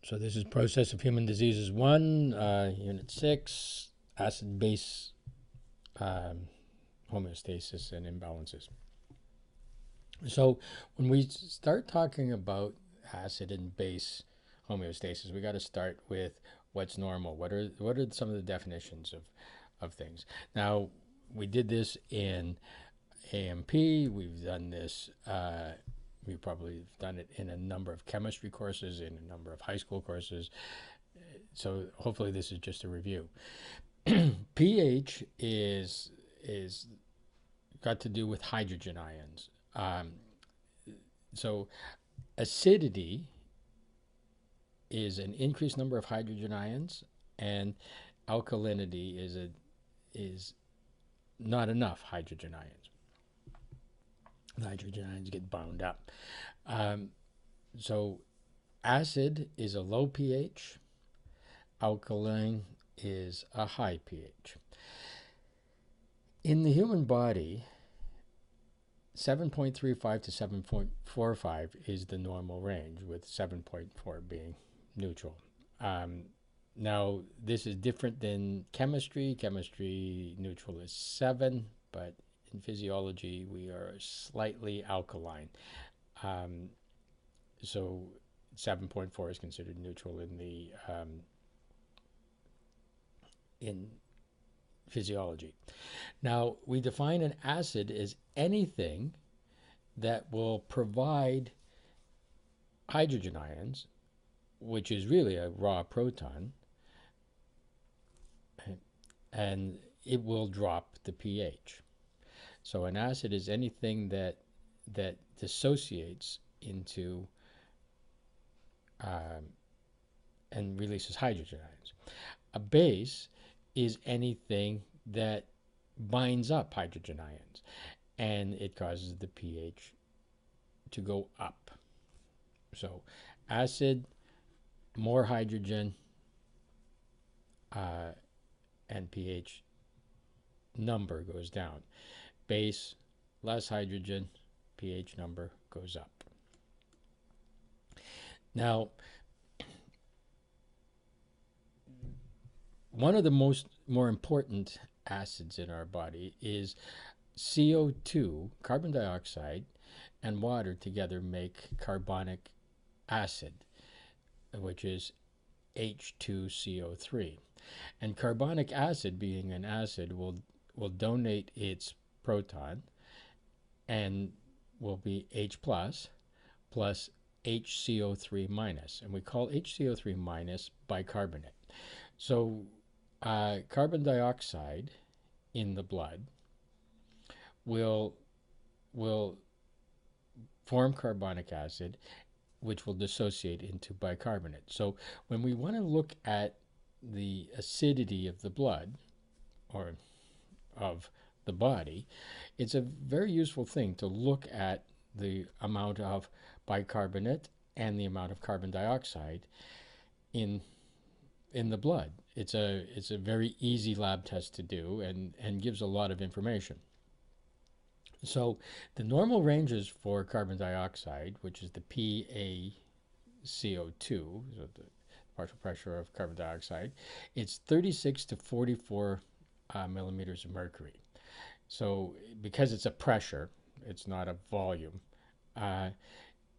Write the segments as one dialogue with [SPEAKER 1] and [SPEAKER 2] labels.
[SPEAKER 1] So this is Process of Human Diseases 1, Unit 6, acid-base homeostasis and imbalances. So when we start talking about acid and base homeostasis, we got to start with what's normal. What are some of the definitions of things? Now, we did this in AMP. We've done this. We've probably done it in a number of chemistry courses, in a number of high school courses. So hopefully this is just a review. pH is got to do with hydrogen ions. So acidity is an increased number of hydrogen ions, and alkalinity is not enough hydrogen ions. The hydrogen ions get bound up. So acid is a low pH. Alkaline is a high pH. In the human body, 7.35 to 7.45 is the normal range, with 7.4 being neutral. Now, this is different than chemistry. Chemistry neutral is 7, but in physiology, we are slightly alkaline. So 7.4 is considered neutral in physiology. Now, we define an acid as anything that will provide hydrogen ions, which is really a raw proton, and it will drop the pH. So an acid is anything that dissociates into and releases hydrogen ions. A base is anything that binds up hydrogen ions, and it causes the pH to go up. So acid, more hydrogen, and pH number goes down. Base, less hydrogen, pH number goes up. Now, one of the more important acids in our body is CO2, carbon dioxide, and water together make carbonic acid, which is H2CO3. And carbonic acid, being an acid, will donate its proton and will be H plus HCO3 minus. And we call HCO3 minus bicarbonate. So carbon dioxide in the blood will form carbonic acid, which will dissociate into bicarbonate. So when we want to look at the acidity of the blood or of the body, it's a very useful thing to look at the amount of bicarbonate and the amount of carbon dioxide in the blood. It's a very easy lab test to do and gives a lot of information. So the normal ranges for carbon dioxide, which is the PaCO2, so the partial pressure of carbon dioxide, it's 36 to 44 millimeters of mercury. So because it's a pressure, it's not a volume,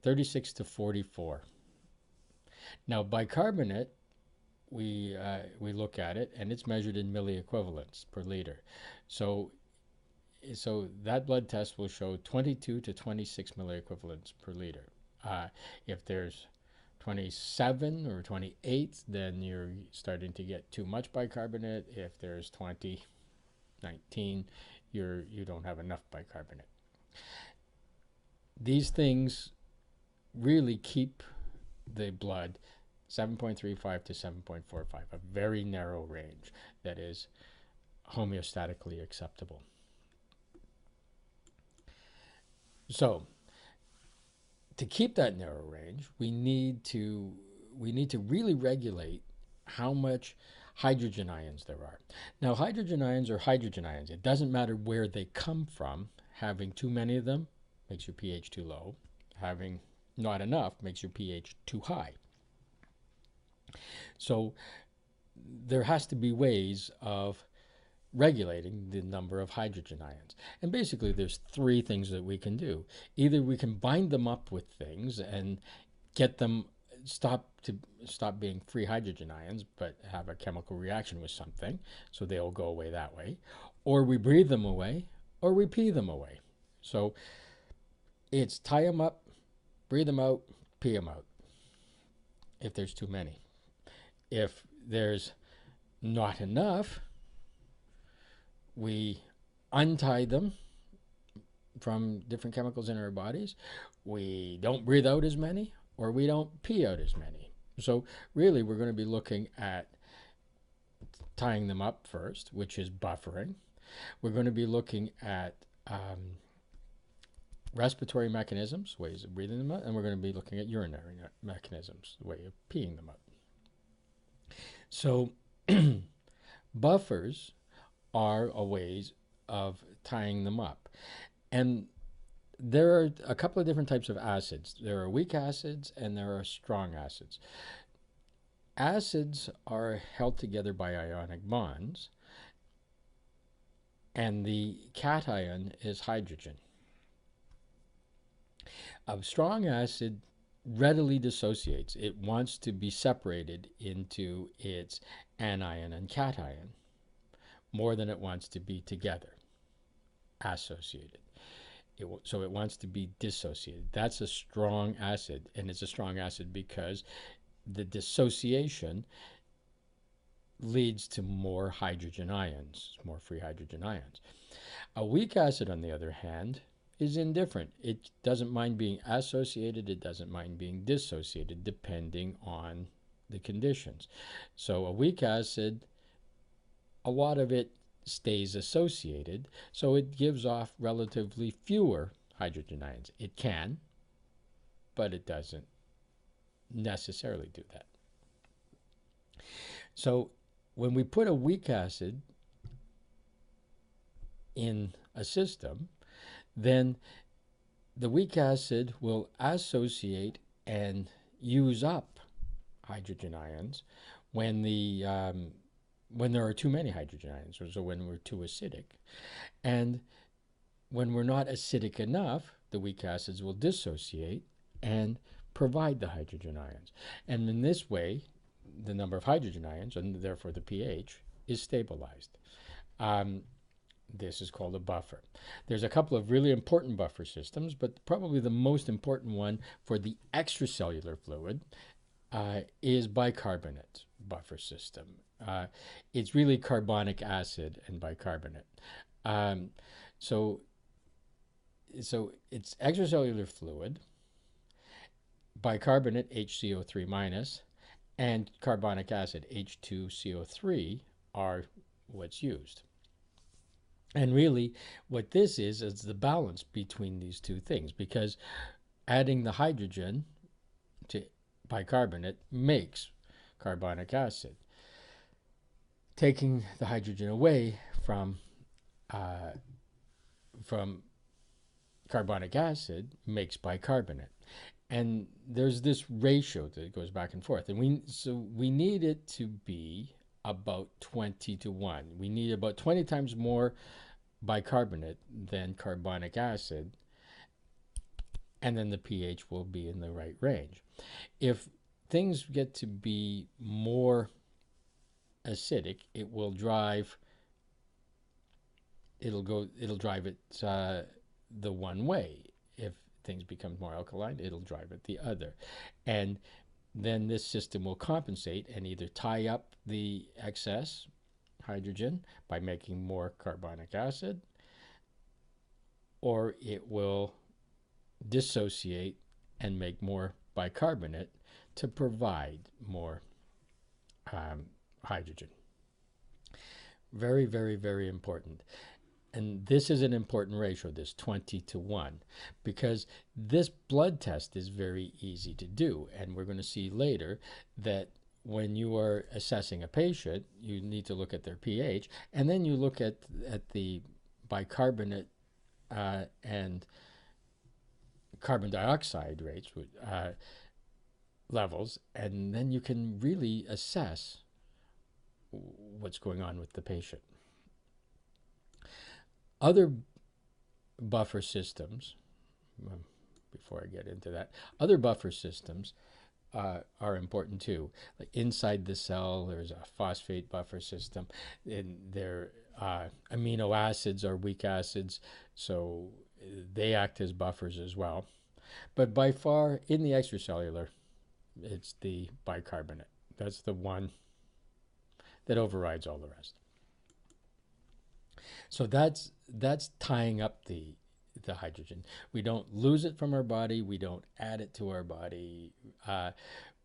[SPEAKER 1] 36 to 44. Now bicarbonate, we look at it, and it's measured in milliequivalents per liter. So that blood test will show 22 to 26 milliequivalents per liter. If there's 27 or 28, then you're starting to get too much bicarbonate. If there's 20, 19, you don't have enough bicarbonate. These things really keep the blood 7.35 to 7.45, a very narrow range that is homeostatically acceptable. So to keep that narrow range, we need to really regulate how much hydrogen ions there are. Now, hydrogen ions are hydrogen ions. It doesn't matter where they come from. Having too many of them makes your pH too low. Having not enough makes your pH too high. So there has to be ways of regulating the number of hydrogen ions. And basically there's three things that we can do. Either we can bind them up with things and get them stop being free hydrogen ions, but have a chemical reaction with something, so they'll go away that way. Or we breathe them away, or we pee them away. So it's tie them up, breathe them out, pee them out, if there's too many. If there's not enough, we untie them from different chemicals in our bodies. We don't breathe out as many, or we don't pee out as many. So really we're going to be looking at tying them up first, which is buffering. We're going to be looking at respiratory mechanisms, ways of breathing them out, and we're going to be looking at urinary mechanisms, the way of peeing them out. So buffers are a ways of tying them up. And there are a couple of different types of acids. There are weak acids and there are strong acids. Acids are held together by ionic bonds, and the cation is hydrogen. A strong acid readily dissociates. It wants to be separated into its anion and cation more than it wants to be together, associated. So it wants to be dissociated. That's a strong acid, and it's a strong acid because the dissociation leads to more hydrogen ions, more free hydrogen ions. A weak acid, on the other hand, is indifferent. It doesn't mind being associated, it doesn't mind being dissociated, depending on the conditions. So a weak acid, a lot of it stays associated, so it gives off relatively fewer hydrogen ions. It can, but it doesn't necessarily do that. So when we put a weak acid in a system, then the weak acid will associate and use up hydrogen ions when there are too many hydrogen ions, or so when we're too acidic. And when we're not acidic enough, the weak acids will dissociate and provide the hydrogen ions. And in this way, the number of hydrogen ions, and therefore the pH, is stabilized. This is called a buffer. There's a couple of really important buffer systems, but probably the most important one for the extracellular fluid is bicarbonate buffer system. It's really carbonic acid and bicarbonate. So it's extracellular fluid, bicarbonate HCO3 minus, and carbonic acid H2CO3 are what's used. And really what this is the balance between these two things, because adding the hydrogen to bicarbonate makes carbonic acid. Taking the hydrogen away from carbonic acid makes bicarbonate. And there's this ratio that goes back and forth. And we need it to be about 20 to 1. We need about 20 times more bicarbonate than carbonic acid, and then the pH will be in the right range. If things get to be more acidic, it'll drive it the one way. If things become more alkaline, it'll drive it the other. And then this system will compensate and either tie up the excess hydrogen by making more carbonic acid, or it will dissociate and make more bicarbonate to provide more hydrogen. Very, very, very important. And this is an important ratio, this 20 to 1, because this blood test is very easy to do. And we're going to see later that when you are assessing a patient, you need to look at their pH, and then you look at the bicarbonate and carbon dioxide rates, levels, and then you can really assess what's going on with the patient. Other buffer systems, before I get into that, other buffer systems are important too. Like inside the cell, there's a phosphate buffer system, and their amino acids are weak acids, so they act as buffers as well. But by far, in the extracellular, it's the bicarbonate. That's the one that overrides all the rest. So that's tying up the hydrogen. We don't lose it from our body. We don't add it to our body.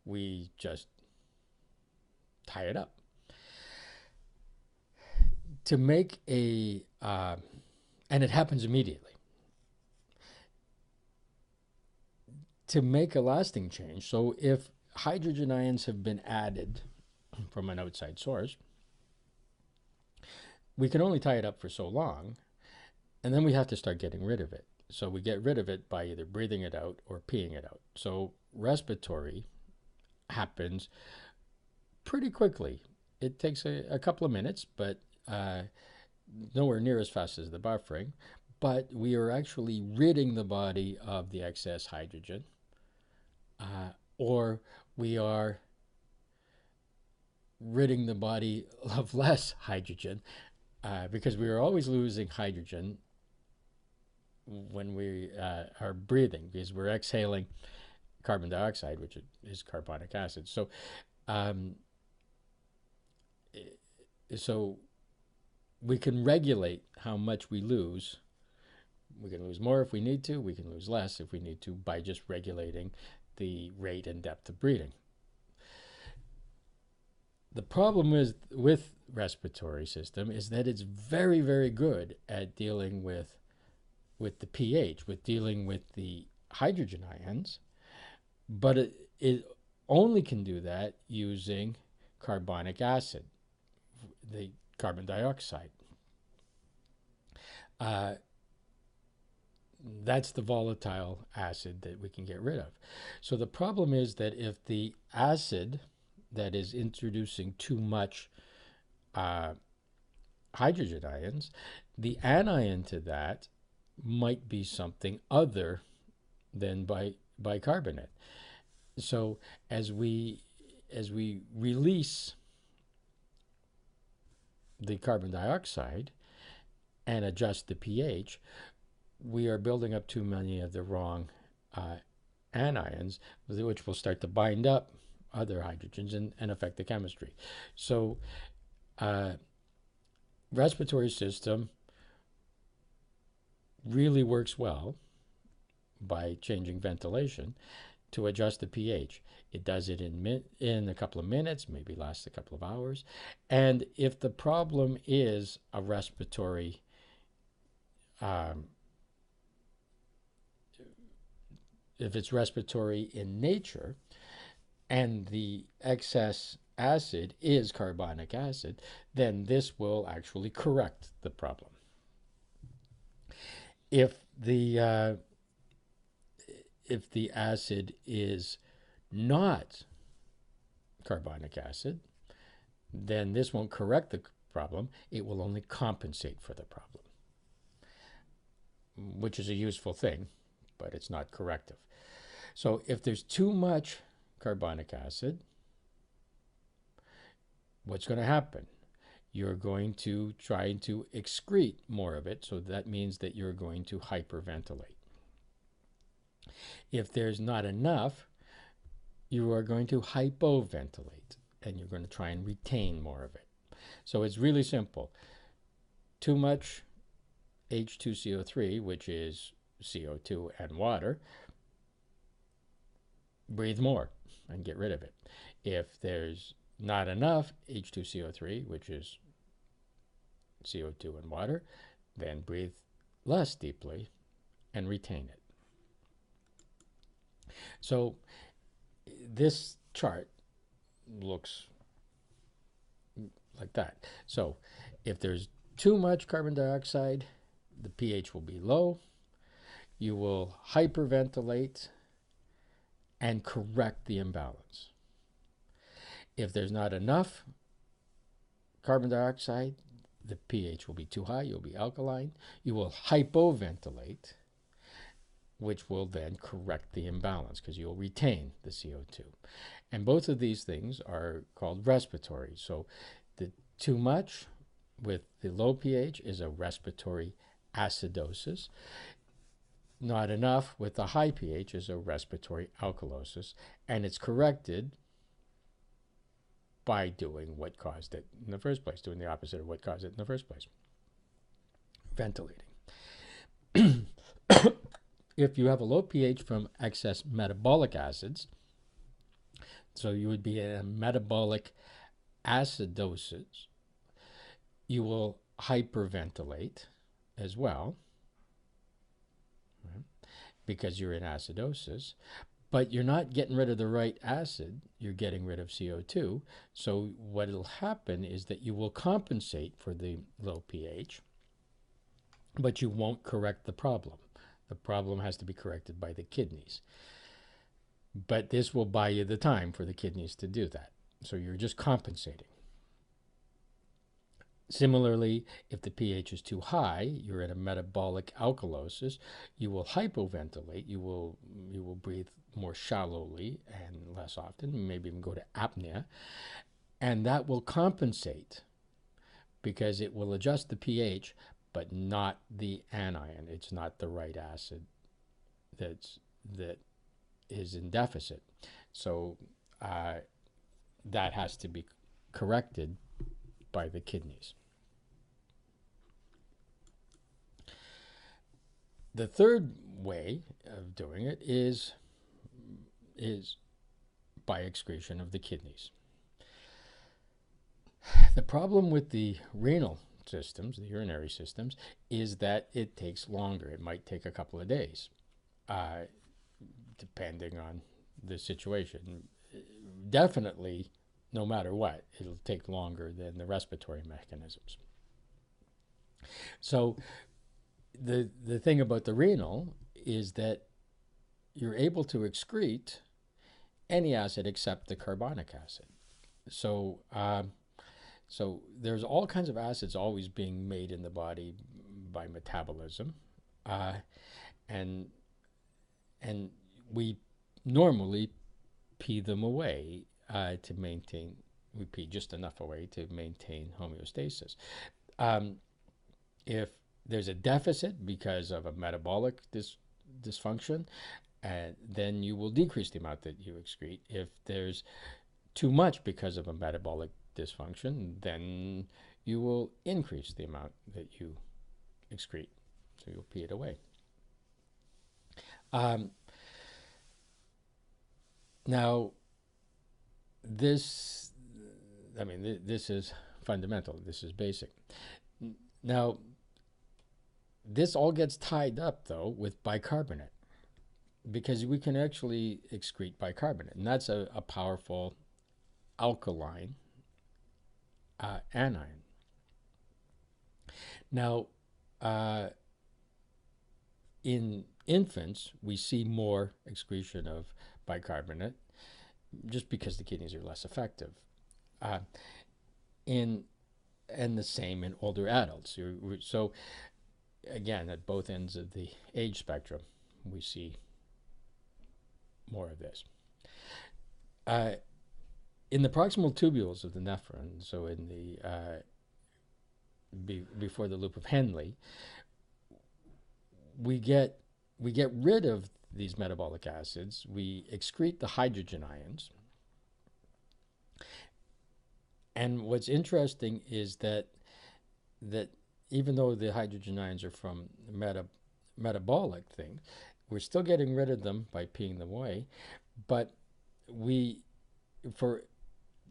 [SPEAKER 1] We just tie it up. To make a, and it happens immediately. To make a lasting change, so if hydrogen ions have been added from an outside source, we can only tie it up for so long, and then we have to start getting rid of it. So we get rid of it by either breathing it out or peeing it out. So respiratory happens pretty quickly. It takes a couple of minutes, but nowhere near as fast as the buffering. But we are actually ridding the body of the excess hydrogen, or we are ridding the body of less hydrogen, because we are always losing hydrogen when we are breathing, because we're exhaling carbon dioxide, which is carbonic acid. So, so we can regulate how much we lose. We can lose more if we need to. We can lose less if we need to by just regulating the rate and depth of breathing. The problem is with respiratory system is that it's very, very good at dealing with the pH, with dealing with the hydrogen ions, but it only can do that using carbonic acid, the carbon dioxide. That's the volatile acid that we can get rid of. So the problem is that if the acid that is introducing too much hydrogen ions, the anion to that might be something other than bicarbonate. So as we release the carbon dioxide and adjust the pH, we are building up too many of the wrong anions, which will start to bind up other hydrogens and affect the chemistry. So respiratory system really works well by changing ventilation to adjust the pH. It does it in a couple of minutes, maybe lasts a couple of hours. And if the problem is a respiratory if it's respiratory in nature and the excess acid is carbonic acid, then this will actually correct the problem. If the acid is not carbonic acid, then this won't correct the problem. It will only compensate for the problem, which is a useful thing, but it's not corrective. So if there's too much carbonic acid, what's going to happen? You're going to try to excrete more of it, so that means that you're going to hyperventilate. If there's not enough, you are going to hypoventilate, and you're going to try and retain more of it. So it's really simple. Too much H2CO3, which is CO2 and water, breathe more and get rid of it. If there's not enough H2CO3, which is CO2 and water, then breathe less deeply and retain it. So this chart looks like that. So if there's too much carbon dioxide, the pH will be low. You will hyperventilate, and correct the imbalance. If there's not enough carbon dioxide, the pH will be too high, you'll be alkaline, you will hypoventilate, which will then correct the imbalance because you'll retain the CO2. And both of these things are called respiratory. So the too much with the low pH is a respiratory acidosis. Not enough with the high pH is a respiratory alkalosis, and it's corrected by doing what caused it in the first place, doing the opposite of what caused it in the first place, ventilating. If you have a low pH from excess metabolic acids, so you would be in a metabolic acidosis, you will hyperventilate as well, right, because you're in acidosis, but you're not getting rid of the right acid, you're getting rid of CO2. So what will happen is that you will compensate for the low pH, but you won't correct the problem. The problem has to be corrected by the kidneys. But this will buy you the time for the kidneys to do that. So you're just compensating. Similarly, if the pH is too high, you're in a metabolic alkalosis, you will hypoventilate, you will breathe more shallowly and less often, maybe even go to apnea, and that will compensate because it will adjust the pH, but not the anion. It's not the right acid that is in deficit. So that has to be corrected by the kidneys. The third way of doing it is by excretion of the kidneys. The problem with the renal systems, the urinary systems, is that it takes longer. It might take a couple of days, depending on the situation. Definitely, no matter what, it'll take longer than the respiratory mechanisms. So the thing about the renal is that you're able to excrete any acid except the carbonic acid. So so there's all kinds of acids always being made in the body by metabolism, and we normally pee them away to maintain. We pee just enough away to maintain homeostasis. If there's a deficit because of a metabolic dysfunction, then you will decrease the amount that you excrete. If there's too much because of a metabolic dysfunction, then you will increase the amount that you excrete. So you'll pee it away. Now, this is fundamental. This is basic. Now, this all gets tied up, though, with bicarbonate, because we can actually excrete bicarbonate, and that's a powerful alkaline anion. Now, in infants, we see more excretion of bicarbonate just because the kidneys are less effective. And the same in older adults. So again, at both ends of the age spectrum, we see more of this. In the proximal tubules of the nephron, so in the before the loop of Henle, we get rid of these metabolic acids. We excrete the hydrogen ions. And what's interesting is that even though the hydrogen ions are from metabolic things, we're still getting rid of them by peeing them away. But for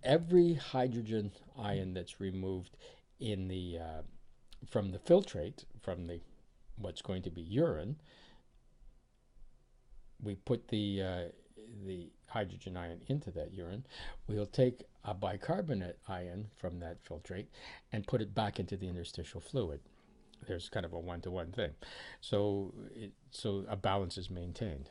[SPEAKER 1] every hydrogen ion that's removed in the from the filtrate, from what's going to be urine, we put the hydrogen ion into that urine. We'll take a bicarbonate ion from that filtrate and put it back into the interstitial fluid. There's kind of a one-to-one thing. So a balance is maintained.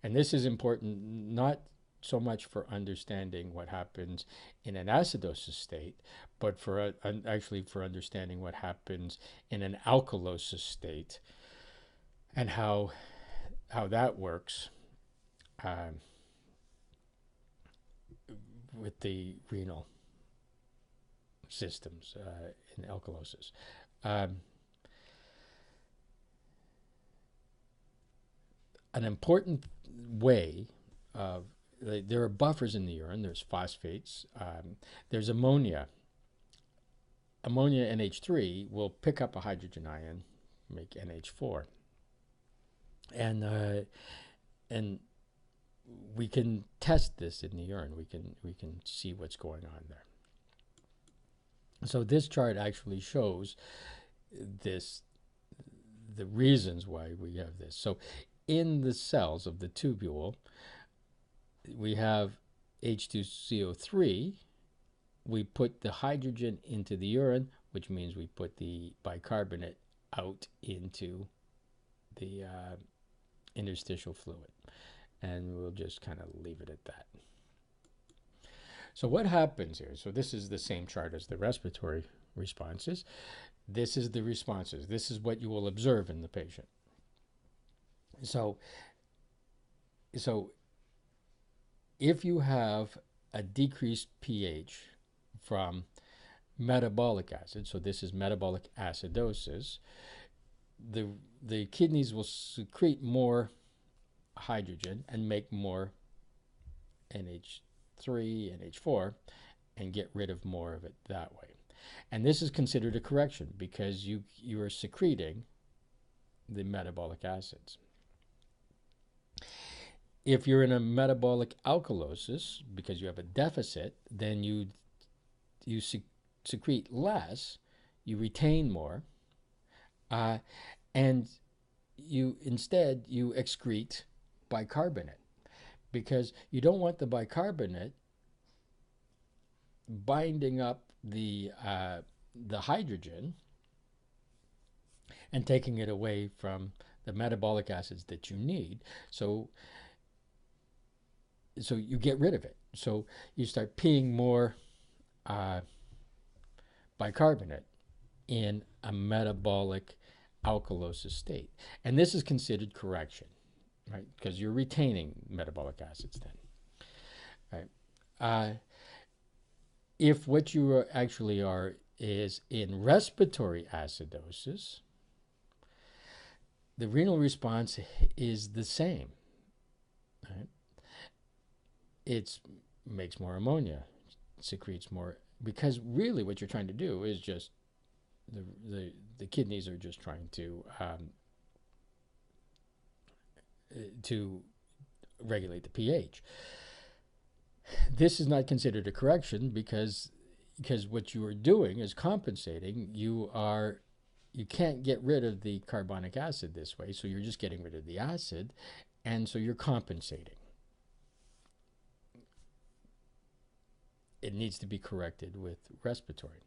[SPEAKER 1] And this is important not so much for understanding what happens in an acidosis state, but for actually for understanding what happens in an alkalosis state and how that works with the renal systems in alkalosis. An important way of there are buffers in the urine. There's phosphates. There's ammonia. Ammonia NH3 will pick up a hydrogen ion, make NH4, and we can test this in the urine. We can see what's going on there. So this chart actually shows the reasons why we have this. So in the cells of the tubule, we have H2CO3. We put the hydrogen into the urine, which means we put the bicarbonate out into the interstitial fluid. And we'll just kind of leave it at that. So what happens here? So this is the same chart as the respiratory responses. This is the responses. This is what you will observe in the patient. So if you have a decreased pH from metabolic acid, so this is metabolic acidosis, the kidneys will secrete more hydrogen and make more NH3, NH4, and get rid of more of it that way. And this is considered a correction because you are secreting the metabolic acids. If you're in a metabolic alkalosis, because you have a deficit, then you secrete less, you retain more, and you excrete bicarbonate, because you don't want the bicarbonate binding up the hydrogen and taking it away from the metabolic acids that you need. So you get rid of it. So you start peeing more bicarbonate in a metabolic alkalosis state. And this is considered correction, right? Because you're retaining metabolic acids then, right? If what you actually are is in respiratory acidosis, the renal response is the same, right? It makes more ammonia, secretes more, because really what you're trying to do is just the kidneys are just trying to regulate the pH. This is not considered a correction because what you are doing is compensating. You can't get rid of the carbonic acid this way, so you're just getting rid of the acid, and so you're compensating. It needs to be corrected with respiratory.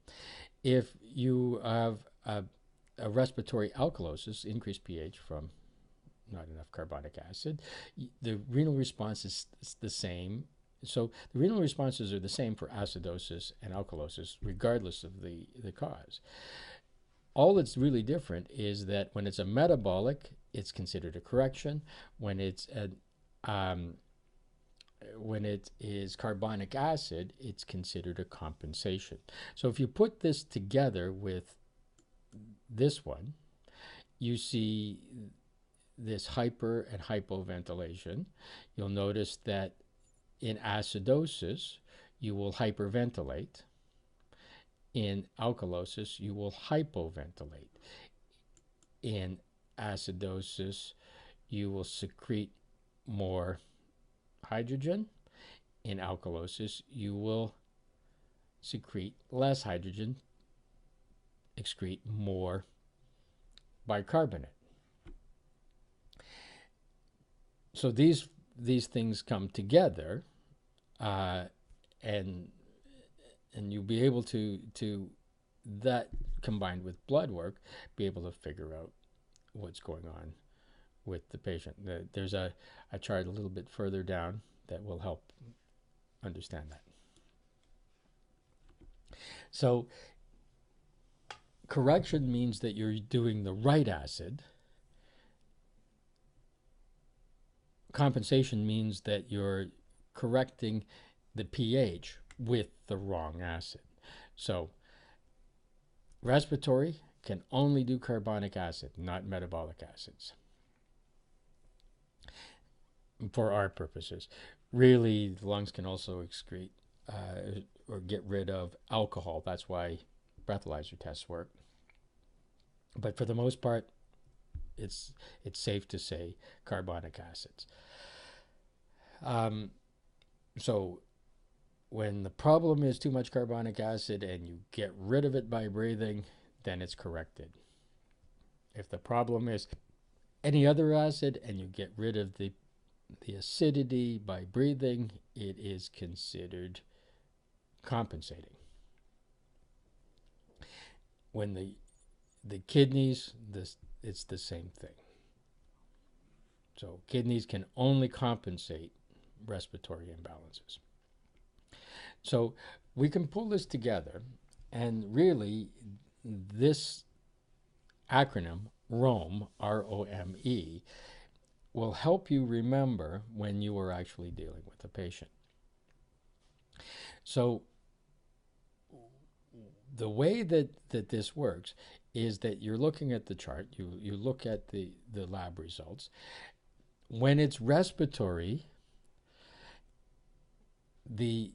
[SPEAKER 1] If you have a respiratory alkalosis, increased pH from not enough carbonic acid, the renal response is the same. So the renal responses are the same for acidosis and alkalosis, regardless of the cause. All that's really different is that when it's a metabolic, it's considered a correction. When it is carbonic acid, it's considered a compensation. So if you put this together with this one, you see this hyper and hypoventilation. You'll notice that in acidosis, you will hyperventilate. In alkalosis, you will hypoventilate. In acidosis, you will secrete more hydrogen. In alkalosis, you will secrete less hydrogen, excrete more bicarbonate. So these things come together, and you'll be able to that combined with blood work, be able to figure out what's going on with the patient. There's a chart a little bit further down that will help understand that. So correction means that you're doing the right acid. Compensation means that you're correcting the pH with the wrong acid. So respiratory can only do carbonic acid, not metabolic acids, for our purposes. Really, the lungs can also excrete or get rid of alcohol. That's why breathalyzer tests work. But for the most part, it's safe to say carbonic acids. So when the problem is too much carbonic acid and you get rid of it by breathing, then it's corrected. If the problem is any other acid and you get rid of the acidity by breathing, it is considered compensating. When the kidneys, it's the same thing. So kidneys can only compensate respiratory imbalances. So we can pull this together, and really this acronym, ROME, R-O-M-E, will help you remember when you are actually dealing with a patient. So the way that this works is that you're looking at the chart, you look at the lab results. When it's respiratory, the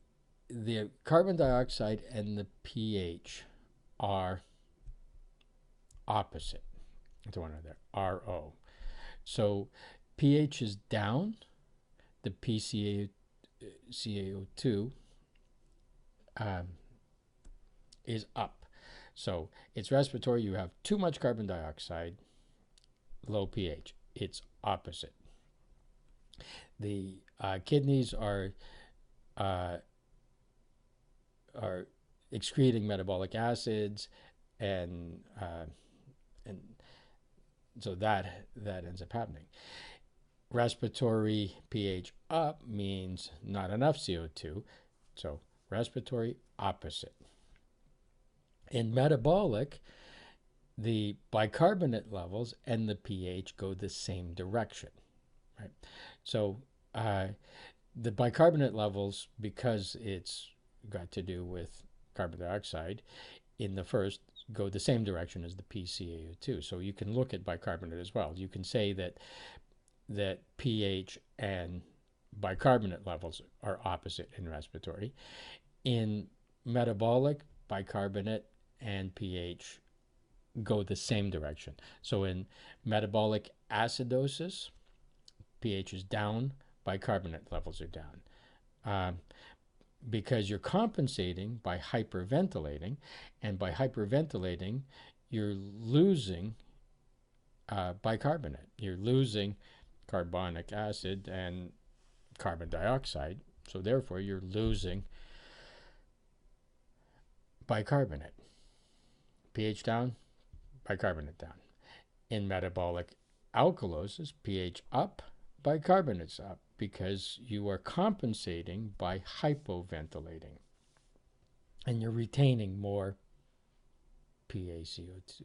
[SPEAKER 1] carbon dioxide and the pH are opposite to one another, RO. So pH is down, the PCaO2 is up. So it's respiratory, you have too much carbon dioxide, low pH. It's opposite. The kidneys are excreting metabolic acids, and so that ends up happening. Respiratory pH up means not enough CO2, so respiratory opposite. In metabolic, the bicarbonate levels and the pH go the same direction, right? So the bicarbonate levels, because it's got to do with carbon dioxide, in the first go the same direction as the PCaO2. So you can look at bicarbonate as well. You can say that pH and bicarbonate levels are opposite in respiratory. In metabolic, bicarbonate and pH go the same direction. So in metabolic acidosis, pH is down, bicarbonate levels are down. Because you're compensating by hyperventilating, and by hyperventilating, you're losing bicarbonate. You're losing carbonic acid and carbon dioxide, so therefore you're losing bicarbonate. pH down, bicarbonate down. In metabolic alkalosis, pH up, bicarbonate's up, because you are compensating by hypoventilating, and you're retaining more PaCO2.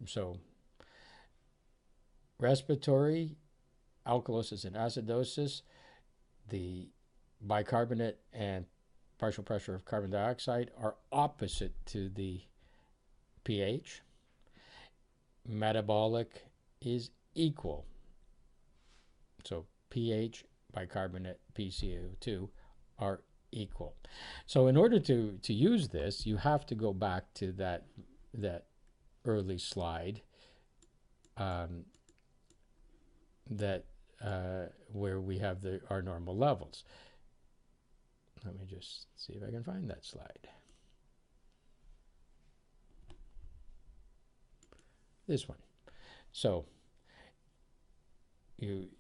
[SPEAKER 1] So respiratory, alkalosis and acidosis, the bicarbonate and partial pressure of carbon dioxide are opposite to the pH. Metabolic is equal. So pH, bicarbonate, PCaO2 are equal. So in order to use this, you have to go back to that early slide where we have our normal levels. Let me just see if I can find that slide. This one. So we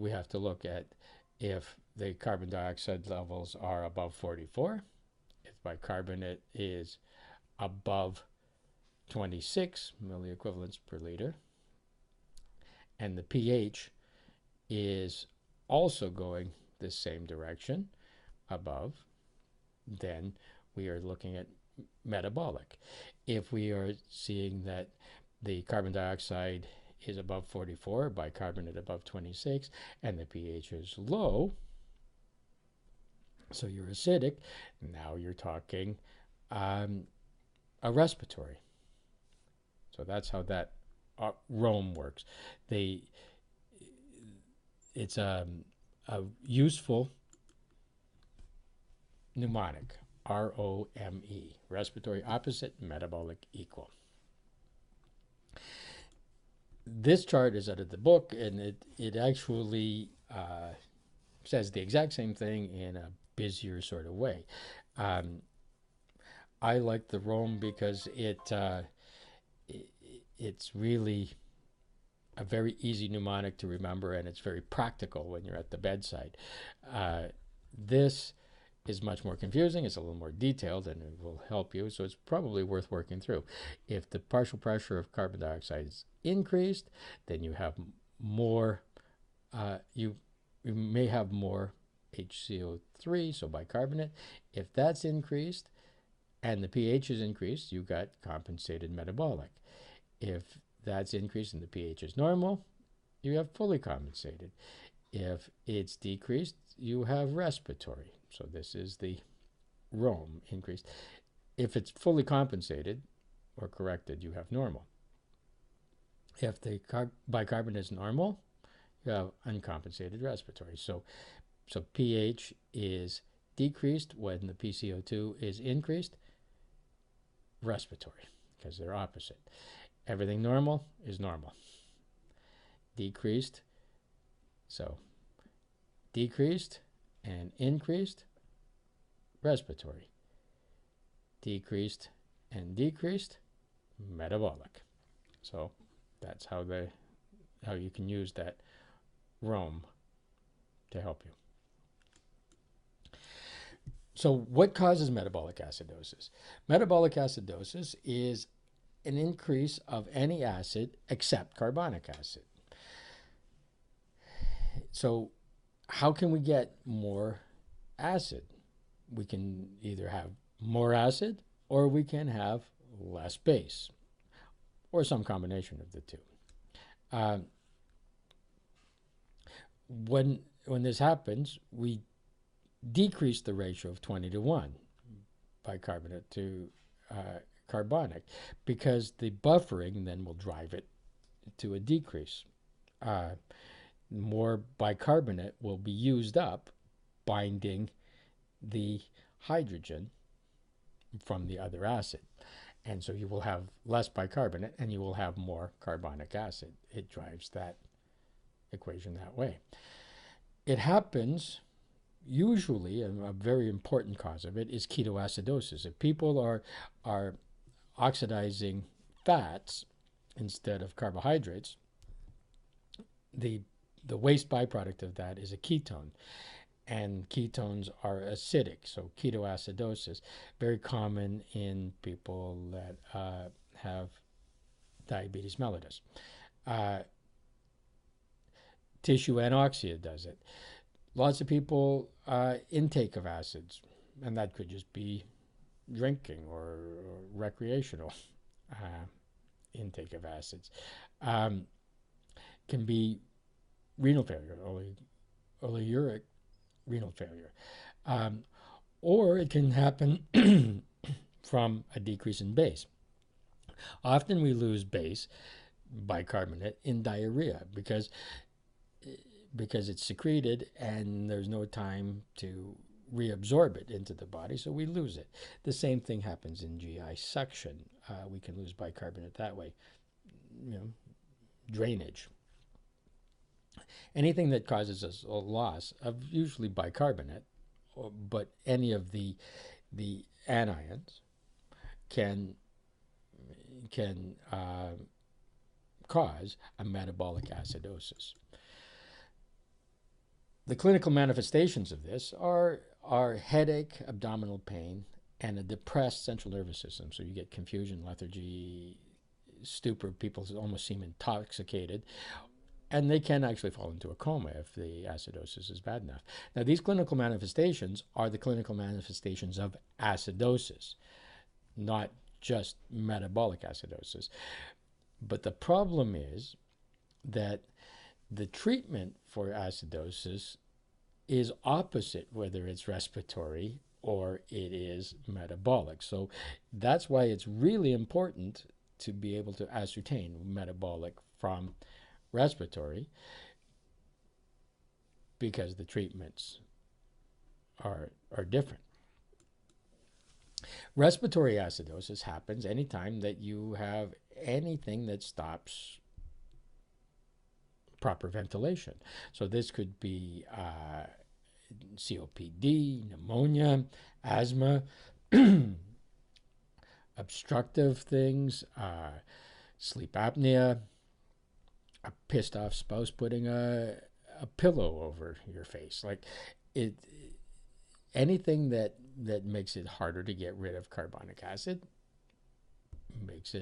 [SPEAKER 1] have to look at if the carbon dioxide levels are above 44, if bicarbonate is above 26 milliequivalents per liter, and the pH is also going the same direction above, then we are looking at metabolic. If we are seeing that the carbon dioxide is above 44, bicarbonate above 26, and the pH is low, so you're acidic, now you're talking a respiratory. So that's how that Rome works. It's a useful mnemonic, ROME, respiratory opposite, metabolic equal. This chart is out of the book, and it actually says the exact same thing in a busier sort of way. I like the Rome because it's really a very easy mnemonic to remember, and it's very practical when you're at the bedside. This is much more confusing. It's a little more detailed, and it will help you, so it's probably worth working through. If the partial pressure of carbon dioxide is increased, then you have more, you may have more HCO3, so bicarbonate. If that's increased and the pH is increased, you got compensated metabolic. If that's increased and the pH is normal, you have fully compensated. If it's decreased, you have respiratory. So this is the Rome increased. If it's fully compensated or corrected, you have normal. If the bicarbonate is normal, you have uncompensated respiratory. So pH is decreased when the PCO2 is increased, respiratory, because they're opposite. Everything normal is normal. Decreased, so decreased and increased, respiratory. Decreased and decreased, metabolic. So that's how you can use that Rome to help you. So what causes metabolic acidosis? Metabolic acidosis is an increase of any acid except carbonic acid. So how can we get more acid? We can either have more acid or we can have less base, or some combination of the two. When this happens, we decrease the ratio of 20:1 bicarbonate to carbonic, because the buffering then will drive it to a decrease. More bicarbonate will be used up binding the hydrogen from the other acid. And so you will have less bicarbonate and you will have more carbonic acid. It drives that equation that way. It happens usually, and a very important cause of it is ketoacidosis. If people are oxidizing fats instead of carbohydrates, the waste byproduct of that is a ketone, and ketones are acidic, so ketoacidosis, very common in people that have diabetes mellitus. Tissue anoxia does it. Lots of people, intake of acids, and that could just be drinking or recreational intake of acids. Can be renal failure, oleurouric renal failure. Or it can happen from a decrease in base. Often we lose base, bicarbonate, in diarrhea because it's secreted and there's no time to reabsorb it into the body, so we lose it. The same thing happens in GI suction. We can lose bicarbonate that way. Drainage. Anything that causes us a loss of usually bicarbonate, but any of the anions can cause a metabolic acidosis. The clinical manifestations of this are headache, abdominal pain, and a depressed central nervous system. So you get confusion, lethargy, stupor. People almost seem intoxicated, and they can actually fall into a coma if the acidosis is bad enough. Now, these clinical manifestations are the clinical manifestations of acidosis, not just metabolic acidosis. But the problem is that the treatment for acidosis is opposite whether it's respiratory or it is metabolic. So that's why it's really important to be able to ascertain metabolic from respiratory, because the treatments are different. Respiratory acidosis happens anytime that you have anything that stops proper ventilation. So this could be COPD, pneumonia, asthma, obstructive things, sleep apnea, a pissed off spouse putting a pillow over your face. Like it, anything that makes it harder to get rid of carbonic acid makes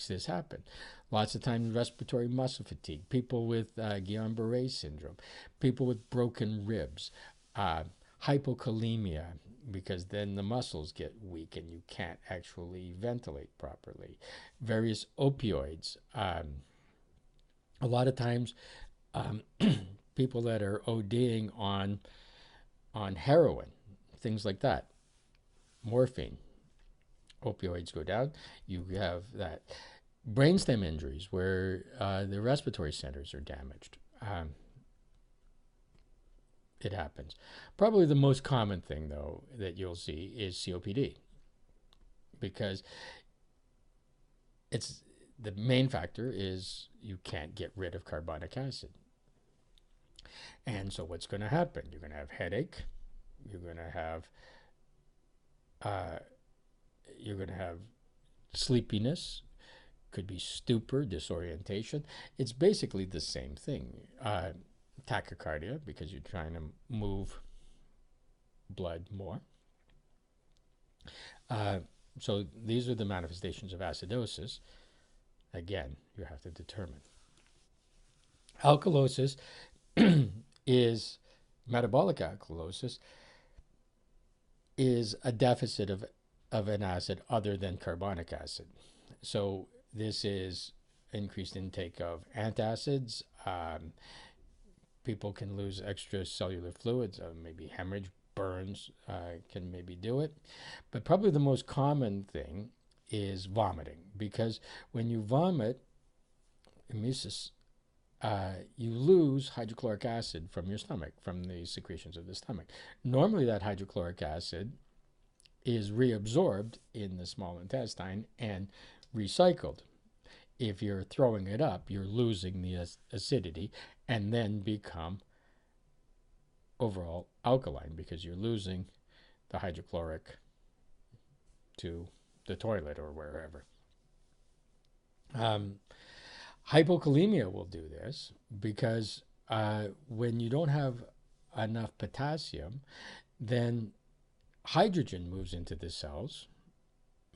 [SPEAKER 1] this happen. Lots of times respiratory muscle fatigue, people with Guillain-Barré syndrome, people with broken ribs, hypokalemia, because then the muscles get weak and you can't actually ventilate properly. Various opioids. A lot of times people that are ODing on heroin, things like that, morphine, opioids go down. You have that brainstem injuries where the respiratory centers are damaged. It happens. Probably the most common thing, though, that you'll see is COPD, because it's the main factor is you can't get rid of carbonic acid. And so what's going to happen? You're going to have headache. You're going to have sleepiness. Could be stupor, disorientation. It's basically the same thing. Tachycardia, because you're trying to move blood more. So these are the manifestations of acidosis. Again, you have to determine. Alkalosis is metabolic alkalosis, is a deficit of an acid other than carbonic acid. So this is increased intake of antacids. People can lose extracellular fluids, maybe hemorrhage, burns can maybe do it. But probably the most common thing is vomiting, because when you vomit, emesis, you lose hydrochloric acid from your stomach, from the secretions of the stomach. Normally that hydrochloric acid is reabsorbed in the small intestine and recycled. If you're throwing it up, you're losing the acidity and then become overall alkaline, because you're losing the hydrochloric to the toilet or wherever. Hypokalemia will do this because when you don't have enough potassium, then hydrogen moves into the cells,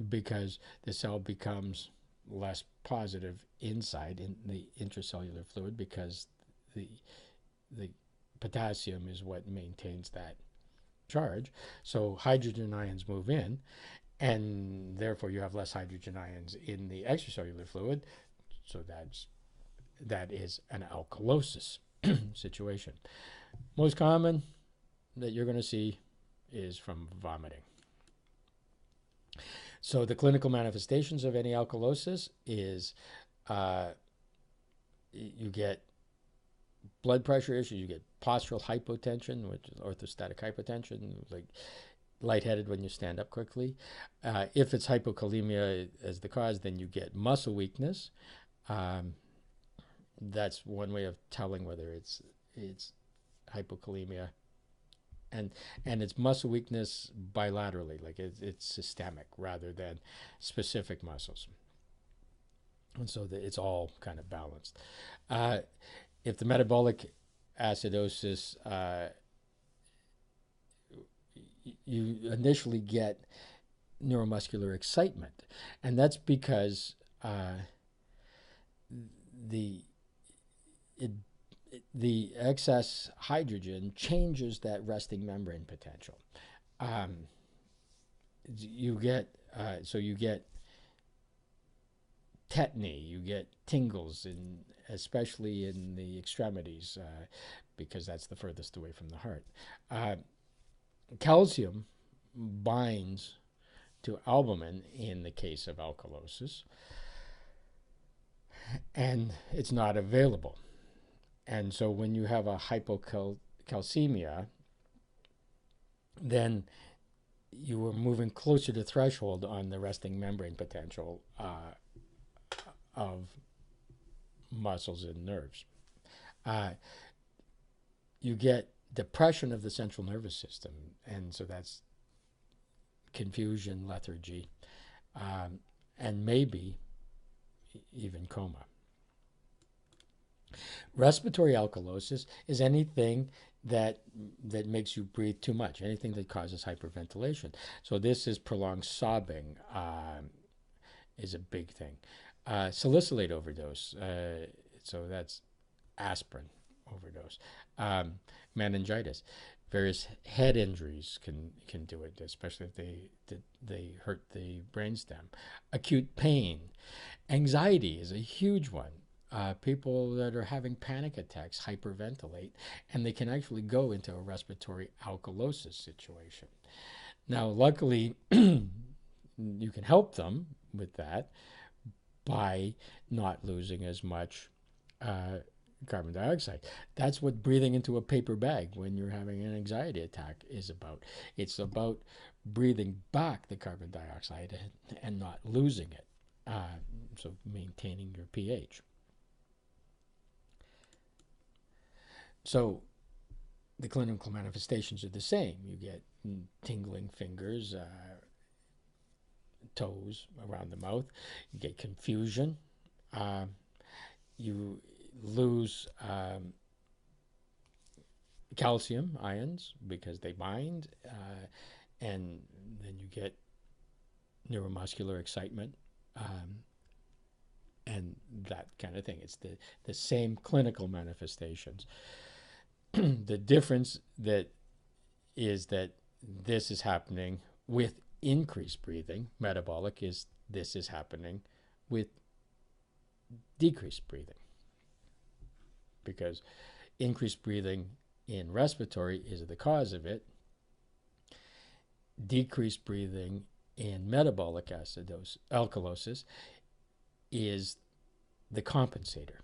[SPEAKER 1] because the cell becomes less positive inside in the intracellular fluid, because the potassium is what maintains that charge. So hydrogen ions move in, and therefore you have less hydrogen ions in the extracellular fluid. So that is an alkalosis situation. Most common that you're going to see is from vomiting. So the clinical manifestations of any alkalosis is you get blood pressure issues, you get postural hypotension, which is orthostatic hypotension, like lightheaded when you stand up quickly. If it's hypokalemia as the cause, then you get muscle weakness. That's one way of telling whether it's hypokalemia. And it's muscle weakness bilaterally, like it's systemic rather than specific muscles. And so it's all kind of balanced. If the metabolic acidosis, you initially get neuromuscular excitement, and that's because the it, the excess hydrogen changes that resting membrane potential. Um, you get so you get tetany, you get tingles, especially in the extremities, because that's the furthest away from the heart. Calcium binds to albumin in the case of alkalosis, and it's not available. And so when you have a hypocalcemia, then you are moving closer to threshold on the resting membrane potential of muscles and nerves. You get depression of the central nervous system, and so that's confusion, lethargy, and maybe even coma. Respiratory alkalosis is anything that makes you breathe too much, anything that causes hyperventilation. So this is prolonged sobbing is a big thing. Salicylate overdose, so that's aspirin overdose. Meningitis, various head injuries can do it, especially if they hurt the brainstem. Acute pain, anxiety is a huge one. People that are having panic attacks hyperventilate, and they can actually go into a respiratory alkalosis situation. Now, luckily, you can help them with that by not losing as much carbon dioxide. That's what breathing into a paper bag when you're having an anxiety attack is about. It's about breathing back the carbon dioxide and not losing it, so maintaining your pH. So the clinical manifestations are the same. You get tingling fingers, toes around the mouth. You get confusion. You lose calcium ions because they bind, and then you get neuromuscular excitement, and that kind of thing. It's the same clinical manifestations. The difference that this is happening with increased breathing. Metabolic is this is happening with decreased breathing, because increased breathing in respiratory is the cause of it. Decreased breathing in metabolic alkalosis is the compensator.